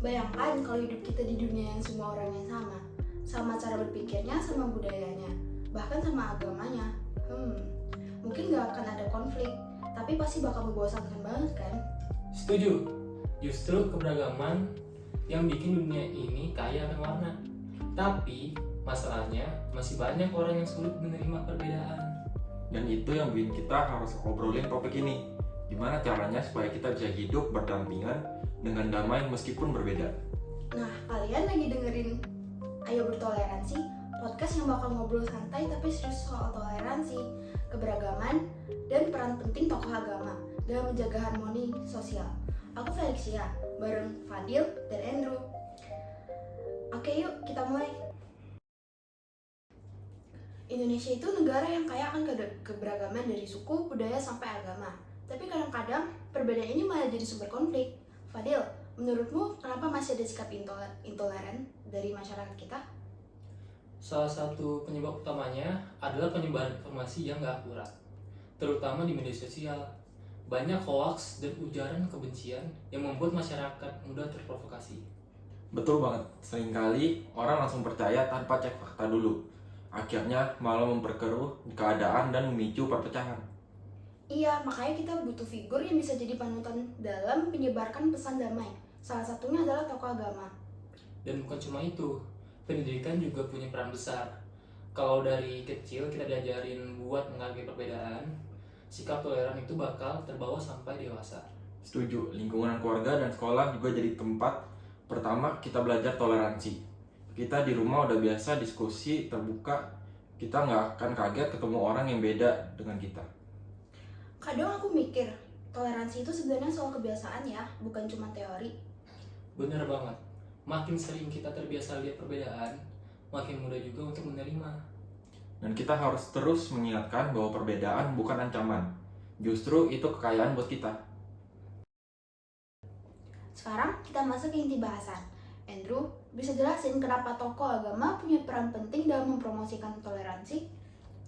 Bayangkan kalau hidup kita di dunia yang semua orangnya sama cara berpikirnya, sama budayanya, bahkan sama agamanya. Mungkin gak akan ada konflik, tapi pasti bakal membosankan banget kan? Setuju. Justru keberagaman yang bikin dunia ini kaya akan warna. Tapi masalahnya masih banyak orang yang sulit menerima perbedaan. Dan itu yang bikin kita harus ngobrolin topik ini. Gimana caranya supaya kita bisa hidup berdampingan dengan damai meskipun berbeda. Nah, kalian lagi dengerin Ayo Bertoleransi, podcast yang bakal ngobrol santai tapi serius soal toleransi, keberagaman, dan peran penting tokoh agama dalam menjaga harmoni sosial. Aku Felixia, bareng Fadil dan Andrew. Oke yuk, kita mulai. Indonesia itu negara yang kaya akan keberagaman dari suku, budaya, sampai agama. Tapi kadang-kadang perbedaan ini malah jadi sumber konflik. Fadil, menurutmu kenapa masih ada sikap intoleran dari masyarakat kita? Salah satu penyebab utamanya adalah penyebaran informasi yang gak akurat, terutama di media sosial. Banyak hoaks dan ujaran kebencian yang membuat masyarakat mudah terprovokasi. Betul banget, seringkali orang langsung percaya tanpa cek fakta dulu. Akhirnya malah memperkeruh keadaan dan memicu perpecahan. Iya, makanya kita butuh figur yang bisa jadi panutan dalam menyebarkan pesan damai. Salah satunya adalah tokoh agama. Dan bukan cuma itu, pendidikan juga punya peran besar. Kalau dari kecil kita diajarin buat menghargai perbedaan, sikap toleran itu bakal terbawa sampai dewasa. Setuju, lingkungan keluarga dan sekolah juga jadi tempat pertama kita belajar toleransi. Kita di rumah udah biasa diskusi terbuka, kita nggak akan kaget ketemu orang yang beda dengan kita. Kadang aku mikir, toleransi itu sebenarnya soal kebiasaan ya, bukan cuma teori. Bener banget, makin sering kita terbiasa lihat perbedaan, makin mudah juga untuk menerima. Dan kita harus terus mengingatkan bahwa perbedaan bukan ancaman, justru itu kekayaan buat kita. Sekarang kita masuk ke inti bahasan. Andrew, bisa jelasin kenapa tokoh agama punya peran penting dalam mempromosikan toleransi?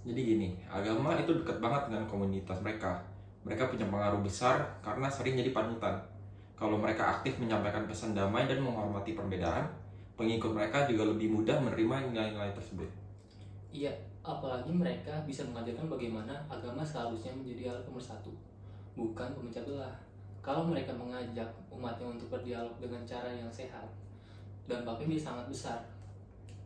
Jadi gini, agama itu dekat banget dengan komunitas mereka. Mereka punya pengaruh besar karena sering jadi panutan. Kalau mereka aktif menyampaikan pesan damai dan menghormati perbedaan, pengikut mereka juga lebih mudah menerima nilai-nilai tersebut. Iya, apalagi mereka bisa mengajarkan bagaimana agama seharusnya menjadi alat pemersatu, bukan pemecah belah. Kalau mereka mengajak umatnya untuk berdialog dengan cara yang sehat, dampaknya bisa sangat besar.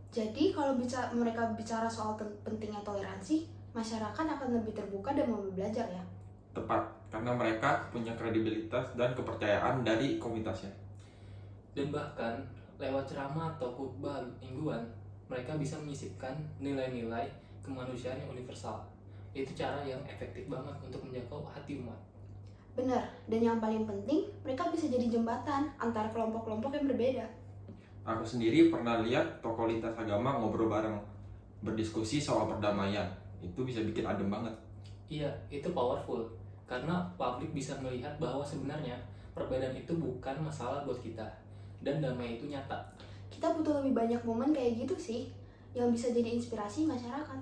Jadi kalau mereka bicara soal pentingnya toleransi, masyarakat akan lebih terbuka dan mau belajar ya? Tepat, karena mereka punya kredibilitas dan kepercayaan dari komunitasnya. Dan bahkan lewat ceramah atau khutbah mingguan, mereka bisa menyisipkan nilai-nilai kemanusiaan yang universal. Itu cara yang efektif banget untuk menjangkau hati umat. Benar, dan yang paling penting, mereka bisa jadi jembatan antara kelompok-kelompok yang berbeda. Aku sendiri pernah lihat tokoh lintas agama ngobrol bareng, berdiskusi soal perdamaian. Itu bisa bikin adem banget. Iya, itu powerful. Karena publik bisa melihat bahwa sebenarnya perbedaan itu bukan masalah buat kita. Dan damai itu nyata. Kita butuh lebih banyak momen kayak gitu sih, yang bisa jadi inspirasi masyarakat.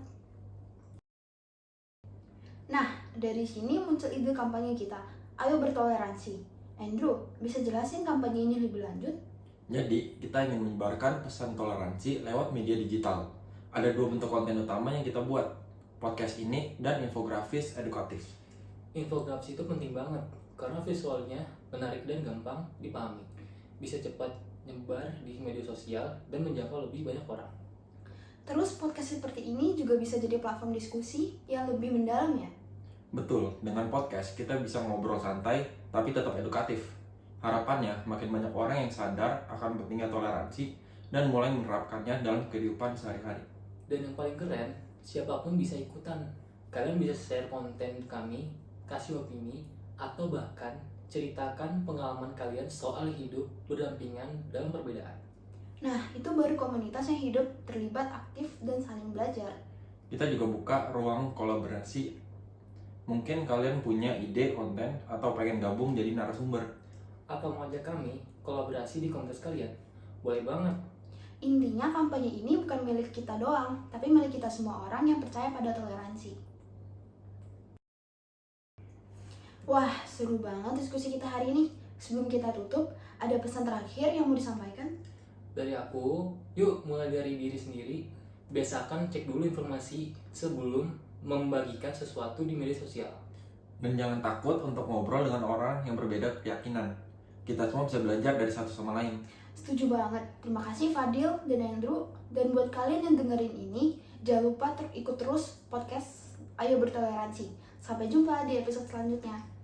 Nah, dari sini muncul ide kampanye kita, Ayo Bertoleransi. Andrew, bisa jelasin kampanye ini lebih lanjut? Jadi, kita ingin menyebarkan pesan toleransi lewat media digital. Ada 2 bentuk konten utama yang kita buat, podcast ini dan infografis edukatif. Infografis itu penting banget, karena visualnya menarik dan gampang dipahami. Bisa cepat nyebar di media sosial dan menjangkau lebih banyak orang. Terus podcast seperti ini juga bisa jadi platform diskusi yang lebih mendalam ya? Betul, dengan podcast kita bisa ngobrol santai tapi tetap edukatif. Harapannya makin banyak orang yang sadar akan pentingnya toleransi dan mulai menerapkannya dalam kehidupan sehari-hari. Dan yang paling keren, siapapun bisa ikutan. Kalian bisa share konten kami, kasih opini, atau bahkan ceritakan pengalaman kalian soal hidup berdampingan dalam perbedaan. Nah, itu baru komunitas yang hidup, terlibat, aktif, dan saling belajar. Kita juga buka ruang kolaborasi. Mungkin kalian punya ide konten atau pengen gabung jadi narasumber. Atau mau ajak kami kolaborasi di kontes kalian? Boleh banget. Intinya kampanye ini bukan milik kita doang, tapi milik kita semua orang yang percaya pada toleransi. Wah, seru banget diskusi kita hari ini. Sebelum kita tutup, ada pesan terakhir yang mau disampaikan? Dari aku, yuk mulai dari diri sendiri. Biasakan cek dulu informasi sebelum membagikan sesuatu di media sosial. Dan jangan takut untuk ngobrol dengan orang yang berbeda keyakinan. Kita semua bisa belajar dari satu sama lain. Setuju banget. Terima kasih Fadil dan Andrew. Dan buat kalian yang dengerin ini, jangan lupa ikut terus podcast Ayo Bertoleransi. Sampai jumpa di episode selanjutnya.